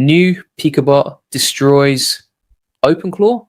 New Picobot destroys OpenClaw.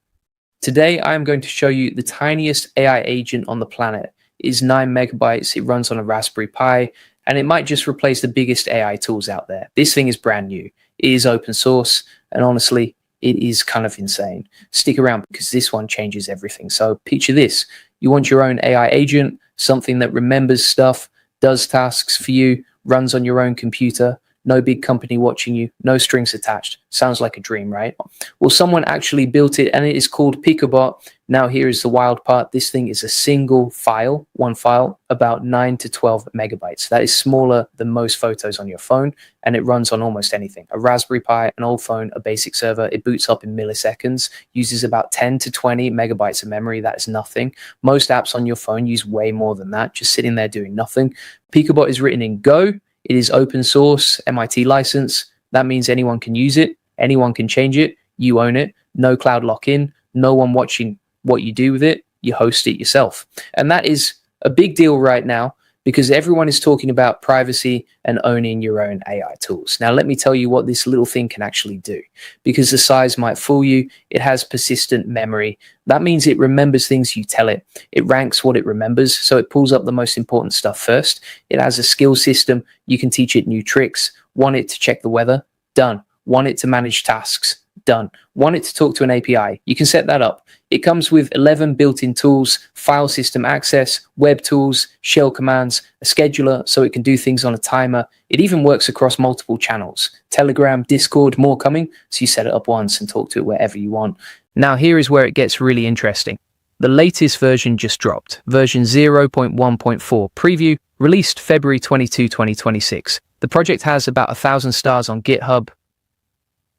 Today, I am going to show you the tiniest AI agent on the planet. It is 9 megabytes, it runs on a Raspberry Pi, and it might just replace the biggest AI tools out there. This thing is brand new. It is open source, and honestly, it is kind of insane. Stick around because this one changes everything. So picture this. You want your own AI agent, something that remembers stuff, does tasks for you, runs on your own computer, no big company watching you, no strings attached. Sounds like a dream, right? Well, someone actually built it and it is called Picobot. Now here is the wild part. This thing is a single file, one file, about 9 to 12 megabytes. That is smaller than most photos on your phone, and it runs on almost anything. A Raspberry Pi, an old phone, a basic server. It boots up in milliseconds, uses about 10 to 20 megabytes of memory. That is nothing. Most apps on your phone use way more than that, just sitting there doing nothing. Picobot is written in Go. It is open source, MIT license. That means anyone can use it. Anyone can change it. You own it. No cloud lock-in. No one watching what you do with it. You host it yourself. And that is a big deal right now because everyone is talking about privacy and owning your own AI tools. Now, let me tell you what this little thing can actually do. Because the size might fool you, it has persistent memory. That means it remembers things you tell it. It ranks what it remembers, so it pulls up the most important stuff first. It has a skill system. You can teach it new tricks. Want it to check the weather? Done. Want it to manage tasks? Done. Want it to talk to an API? You can set that up. It comes with 11 built-in tools, file system access, web tools, shell commands, a scheduler so it can do things on a timer. It even works across multiple channels. Telegram, Discord, more coming. So you set it up once and talk to it wherever you want. Now here is where it gets really interesting. The latest version just dropped. Version 0.1.4 preview, released February 22, 2026. The project has about 1,000 stars on GitHub.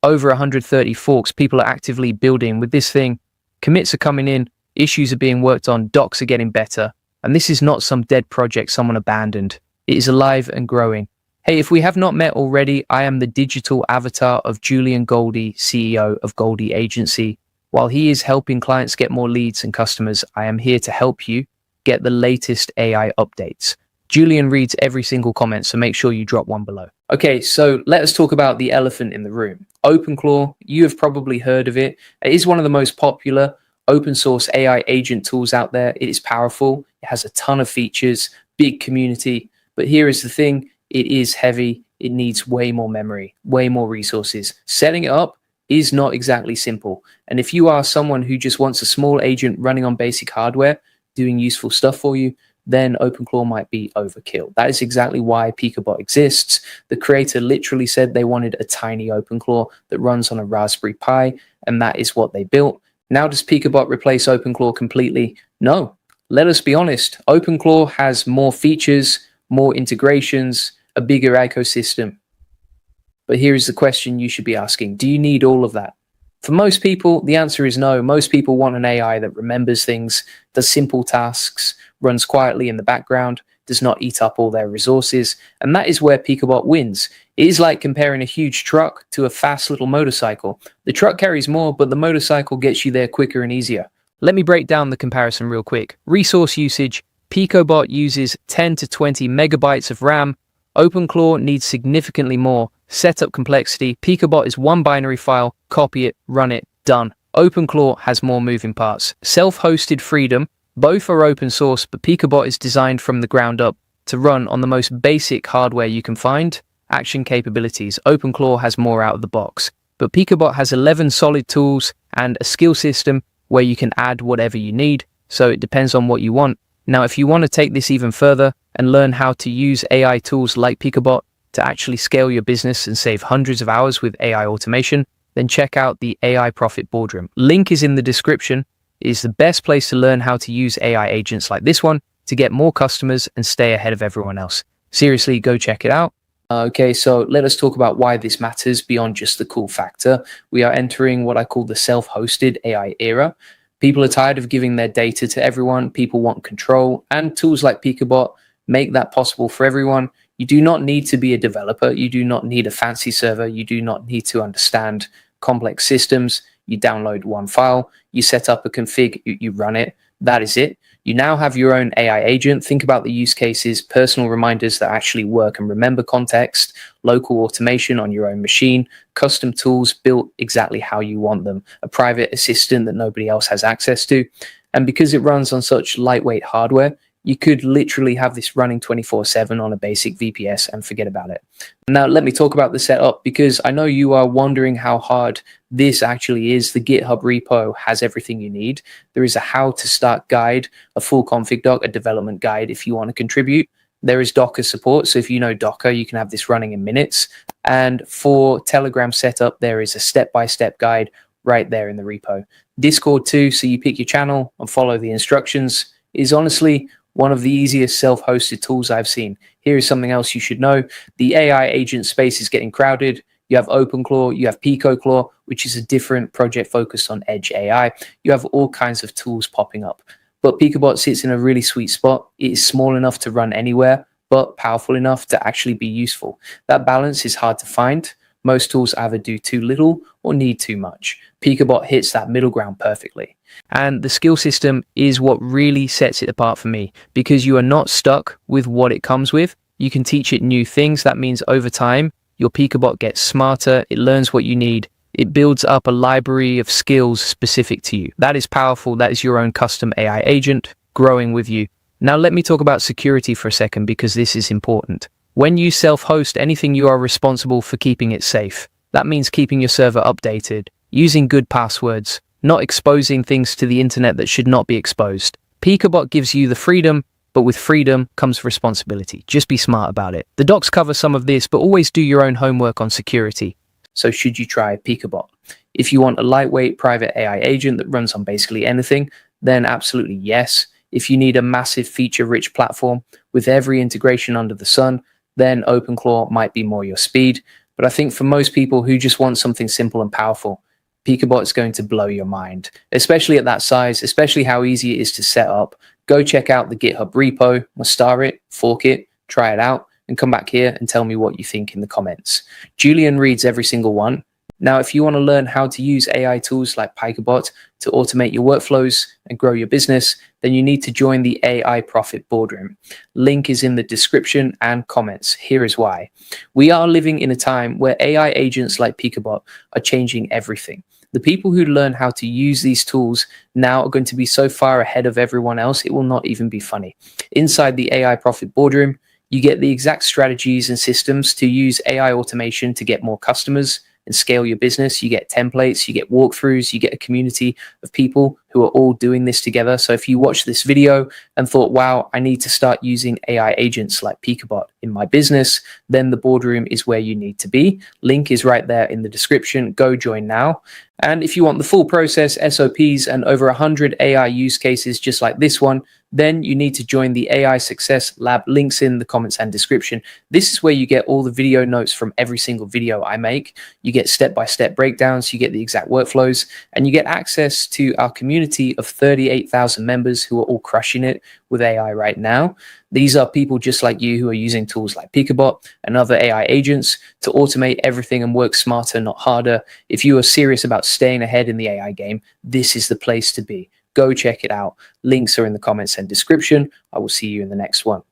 Over 130 forks people are actively building with this thing. Commits are coming in, issues are being worked on, docs are getting better. And this is not some dead project someone abandoned. It is alive and growing. Hey, if we have not met already, I am the digital avatar of Julian Goldie, CEO of Goldie Agency. While he is helping clients get more leads and customers, I am here to help you get the latest AI updates. Julian reads every single comment, so make sure you drop one below. Okay, so let us talk about the elephant in the room. OpenClaw, you have probably heard of it. It is one of the most popular open source AI agent tools out there. It is powerful. It has a ton of features, big community. But here is the thing. It is heavy. It needs way more memory, way more resources. Setting it up is not exactly simple. And if you are someone who just wants a small agent running on basic hardware, doing useful stuff for you, then OpenClaw might be overkill. That is exactly why Picobot exists. The creator literally said they wanted a tiny OpenClaw that runs on a Raspberry Pi, and that is what they built. Now, does Picobot replace OpenClaw completely? No. Let us be honest. OpenClaw has more features, more integrations, a bigger ecosystem. But here is the question you should be asking. Do you need all of that? For most people, the answer is no. Most people want an AI that remembers things, does simple tasks, runs quietly in the background, does not eat up all their resources, and that is where Picobot wins. It is like comparing a huge truck to a fast little motorcycle. The truck carries more, but the motorcycle gets you there quicker and easier. Let me break down the comparison real quick. Resource usage, Picobot uses 10 to 20 megabytes of RAM. OpenClaw needs significantly more. Setup complexity, Picobot is one binary file, copy it, run it, done. OpenClaw has more moving parts. Self-hosted freedom, both are open source, but Picobot is designed from the ground up to run on the most basic hardware you can find. Action capabilities, OpenClaw has more out of the box, but Picobot has 11 solid tools and a skill system where you can add whatever you need, so it depends on what you want. Now, if you want to take this even further and learn how to use AI tools like Picobot to actually scale your business and save hundreds of hours with AI automation, then check out the AI Profit Boardroom. Link is in the description. It is the best place to learn how to use AI agents like this one to get more customers and stay ahead of everyone else. Seriously, go check it out. Okay, so let us talk about why this matters beyond just the cool factor. We are entering what I call the self-hosted AI era. People are tired of giving their data to everyone. People want control, and tools like Picobot make that possible for everyone. You do not need to be a developer. You do not need a fancy server. You do not need to understand complex systems. You download one file, you set up a config, you run it. That is it. You now have your own AI agent. Think about the use cases, personal reminders that actually work and remember context, local automation on your own machine, custom tools built exactly how you want them, a private assistant that nobody else has access to. And because it runs on such lightweight hardware, you could literally have this running 24/7 on a basic VPS and forget about it. Now, let me talk about the setup, because I know you are wondering how hard this actually is. The GitHub repo has everything you need. There is a how to start guide, a full config doc, a development guide if you want to contribute. There is Docker support. So if you know Docker, you can have this running in minutes. And for Telegram setup, there is a step-by-step guide right there in the repo. Discord too, so you pick your channel and follow the instructions, is honestly one of the easiest self-hosted tools I've seen. Here is something else you should know. The AI agent space is getting crowded. You have OpenClaw, you have Picoclaw, which is a different project focused on edge AI. You have all kinds of tools popping up. But Picobot sits in a really sweet spot. It is small enough to run anywhere, but powerful enough to actually be useful. That balance is hard to find. Most tools either do too little or need too much. Picobot hits that middle ground perfectly. And the skill system is what really sets it apart for me, because you are not stuck with what it comes with. You can teach it new things. That means over time, your Picobot gets smarter. It learns what you need. It builds up a library of skills specific to you. That is powerful. That is your own custom AI agent growing with you. Now, let me talk about security for a second, because this is important. When you self-host anything, you are responsible for keeping it safe. That means keeping your server updated, using good passwords, not exposing things to the internet that should not be exposed. Picobot gives you the freedom, but with freedom comes responsibility. Just be smart about it. The docs cover some of this, but always do your own homework on security. So should you try Picobot? If you want a lightweight private AI agent that runs on basically anything, then absolutely yes. If you need a massive feature-rich platform with every integration under the sun, then OpenClaw might be more your speed. But I think for most people who just want something simple and powerful, Picobot is going to blow your mind, especially at that size, especially how easy it is to set up. Go check out the GitHub repo, star it, fork it, try it out, and come back here and tell me what you think in the comments. Julian reads every single one. Now, if you want to learn how to use AI tools like Picobot to automate your workflows and grow your business, then you need to join the AI Profit Boardroom. Link is in the description and comments. Here is why. We are living in a time where AI agents like Picobot are changing everything. The people who learn how to use these tools now are going to be so far ahead of everyone else, it will not even be funny. Inside the AI Profit Boardroom, you get the exact strategies and systems to use AI automation to get more customers and scale your business. You get templates, you get walkthroughs, you get a community of people who are all doing this together. So if you watch this video and thought, wow, I need to start using AI agents like Picobot in my business, then the boardroom is where you need to be. Link is right there in the description. Go join now. And if you want the full process, SOPs, and over 100 AI use cases just like this one, then you need to join the AI Success Lab. Links in the comments and description. This is where you get all the video notes from every single video I make. You get step-by-step breakdowns, you get the exact workflows, and you get access to our community of 38,000 members who are all crushing it with AI right now. These are people just like you who are using tools like Picobot and other AI agents to automate everything and work smarter, not harder. If you are serious about staying ahead in the AI game, this is the place to be. Go check it out. Links are in the comments and description. I will see you in the next one.